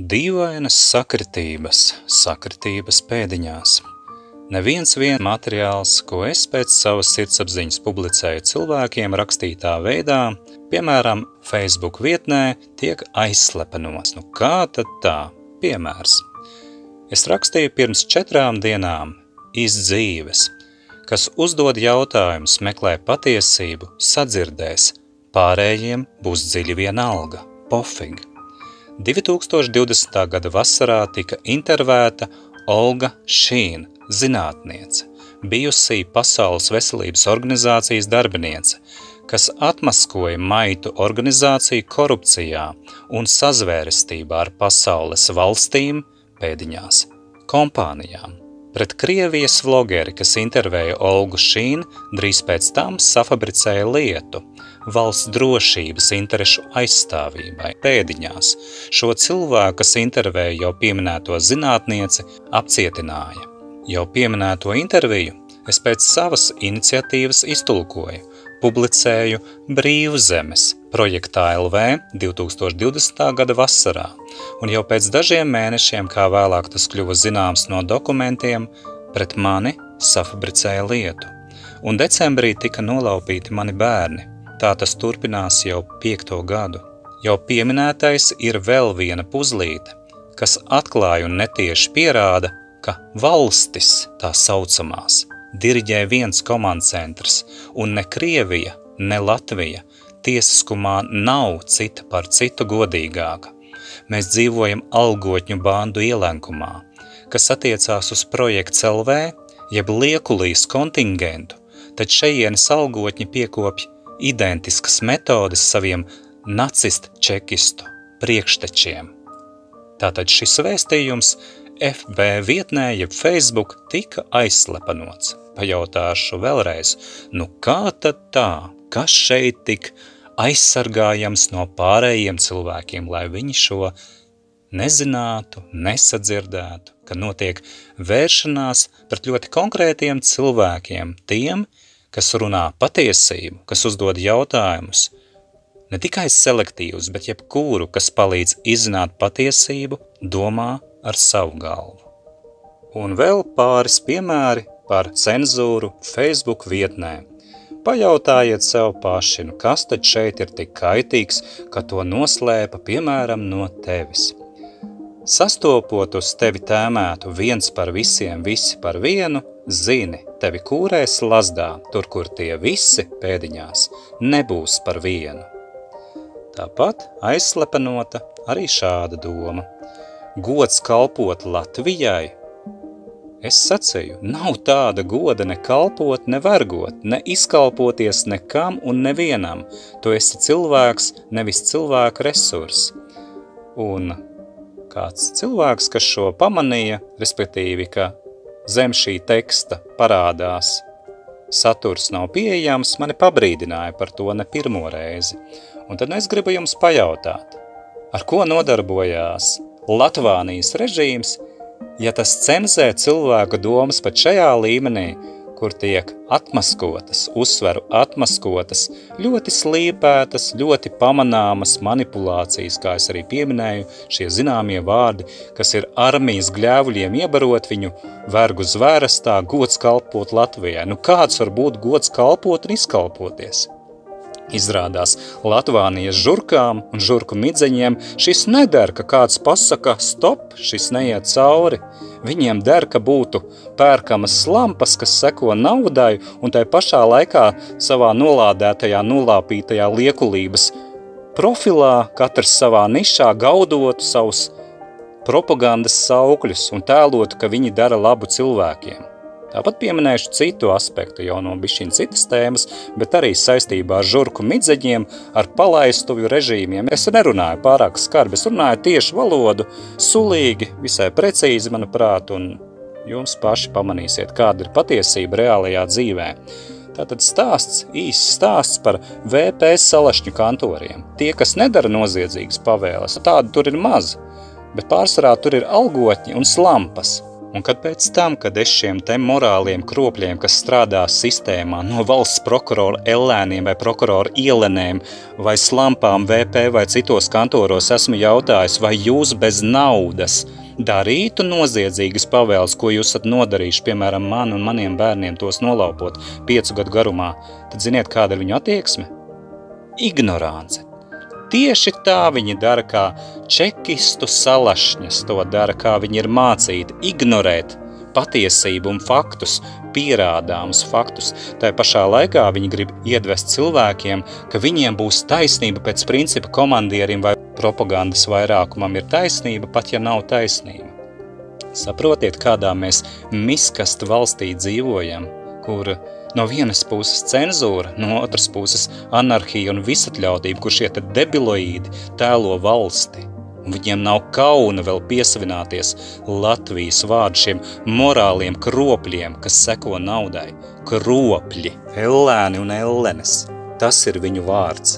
Dīvainas sakritības pēdiņās. Neviens materiāls, ko es pēc savas sirdsapziņas publicēju cilvēkiem rakstītā veidā, piemēram, Facebook vietnē, tiek aizslepenots. Kā tad tā? Piemērs. Es rakstīju pirms 4 dienām iz dzīves, kas uzdod jautājumus, meklē patiesību, sadzirdēs, pārējiem būs dziļi vienalga, pofig. 2020. gada vasarā tika intervēta Olga Šīna, zinātniece, bijusī Pasaules veselības organizācijas darbiniece, kas atmaskoja maitu organizāciju korupcijā un sazvērestībā ar pasaules valstīm, pēdiņās, kompānijām. Pret Krievijas vlogeri, kas intervēja Olgu Šīnu, drīz pēc tam safabricēja lietu valsts drošības interešu aizstāvībai, pēdiņās. Šo cilvēku, kas intervēja jau pieminēto zinātnieci, apcietināja. Jau pieminēto interviju es pēc savas iniciatīvas iztulkoju, publicēju Brīvzemes projektā LV 2020. gada vasarā, un jau pēc dažiem mēnešiem, kā vēlāk tas kļuva zināms no dokumentiem, pret mani safabricēja lietu. Un decembrī tika nolaupīti mani bērni. Tā tas turpinās jau 5. gadu. Jau pieminētais ir vēl viena puzlīte, kas atklāja un netieši pierāda, ka valstis, tā saucamās, diriģē viens komandcentrs, un ne Krievija, ne Latvija tiesiskumā nav cita par citu godīgāka. Mēs dzīvojam algotņu bandu ielenkumā, kas attiecās uz projekts LV, jeb liekulīs kontingentu, tad šejienes algotņi piekopj identiskas metodes saviem nacist-čekistu priekštečiem. Tātad šis vēstījums FB vietnē, jeb Facebook, tika aizslepenots. Pajautāšu vēlreiz, kā tad tā, kas šeit tik aizsargājams no pārējiem cilvēkiem, lai viņi šo nezinātu, nesadzirdētu, ka notiek vēršanās pret ļoti konkrētiem cilvēkiem, tiem, kas runā patiesību, kas uzdod jautājumus, ne tikai selektīvus, bet jebkuru, kas palīdz izzināt patiesību, domā ar savu galvu. Un vēl pāris piemēri par cenzūru Facebook vietnē. Pajautājiet sev paši, kas tad šeit ir tik kaitīgs, ka to noslēpa, piemēram, no tevis. Sastopot uz tevi tēmētu viens par visiem, visi par vienu, zini, tevi kūrēs lazdā, tur, kur tie visi pēdiņās nebūs par vienu. Tāpat aizslepenota arī šāda doma. Gods kalpot Latvijai? Es sacīju, nav tāda goda ne kalpot, ne vergot, ne izkalpoties nekam un nevienam. Tu esi cilvēks, nevis cilvēka resurs. Un kāds cilvēks, kas šo pamanīja, respektīvi, ka zem šī teksta parādās saturs nav pieejams, mani pabrīdināja par to ne pirmo reizi. Un tad es gribu jums pajautāt, ar ko nodarbojās Latvānijas režīms, ja tas cenzē cilvēku domas pat šajā līmenī, kur tiek atmaskotas, uzsveru atmaskotas, ļoti slīpētas, ļoti pamanāmas manipulācijas, kā es arī pieminēju, šie zināmie vārdi, kas ir armijas gļēvuļiem iebarot viņu vergu zvērastā gods kalpot Latvijai. Kāds var būt gods kalpot un izkalpoties? Izrādās Latvānijas žurkām un žurku midzeņiem šis neder, ka kāds pasaka, stop, šis neiet cauri. Viņiem der, ka būtu pērkamas lampas, kas seko naudai, un tai pašā laikā savā nolādētajā, nolāpītajā liekulības profilā, katrs savā nišā gaudotu savus propagandas saukļus un tēlotu, ka viņi dara labu cilvēkiem. Tāpat pieminēšu citu aspektu, jau no bišķiņ citas tēmas, bet arī saistībā ar žurku midzeņiem, ar palaistuvju režīmiem. Es nerunāju pārāk skarbi, es runāju tieši valodu, sulīgi, visai precīzi, manuprāt, un jums paši pamanīsiet, kāda ir patiesība reālajā dzīvē. Tātad īsts stāsts par VP salašņu kantoriem. Tie, kas nedara noziedzīgas pavēles, tādi tur ir maz, bet pārsvarā tur ir algotņi un slampas. Un kad pēc tam, kad es šiem te morāliem kropļiem, kas strādā sistēmā, no valsts prokurora ellēniem vai prokurora ielenēm vai slampām VP vai citos kantoros esmu jautājis, vai jūs bez naudas darītu noziedzīgas pavēles, ko jūs esat nodarījuši, piemēram, man un maniem bērniem tos nolaupot 5 gadu garumā, tad ziniet, kāda ir viņu attieksme? Ignorance. Tieši tā viņi dara, kā čekistu salašņas to dara, kā viņi ir mācīti ignorēt patiesību un faktus, pierādāmus faktus. Tā pašā laikā viņi grib iedvest cilvēkiem, ka viņiem būs taisnība pēc principa komandierim vai propagandas vairākumam ir taisnība, pat ja nav taisnība. Saprotiet, kādā mēs miskastu valstī dzīvojam, kur no vienas puses cenzūra, no otras puses anarhija un visatļaudība, kur šie te debiloīdi tēlo valsti. Un viņiem nav kauna vēl piesavināties Latvijas vārdu šiem morāliem kropļiem, kas seko naudai. Kropļi, ellēni un ellenes. Tas ir viņu vārds.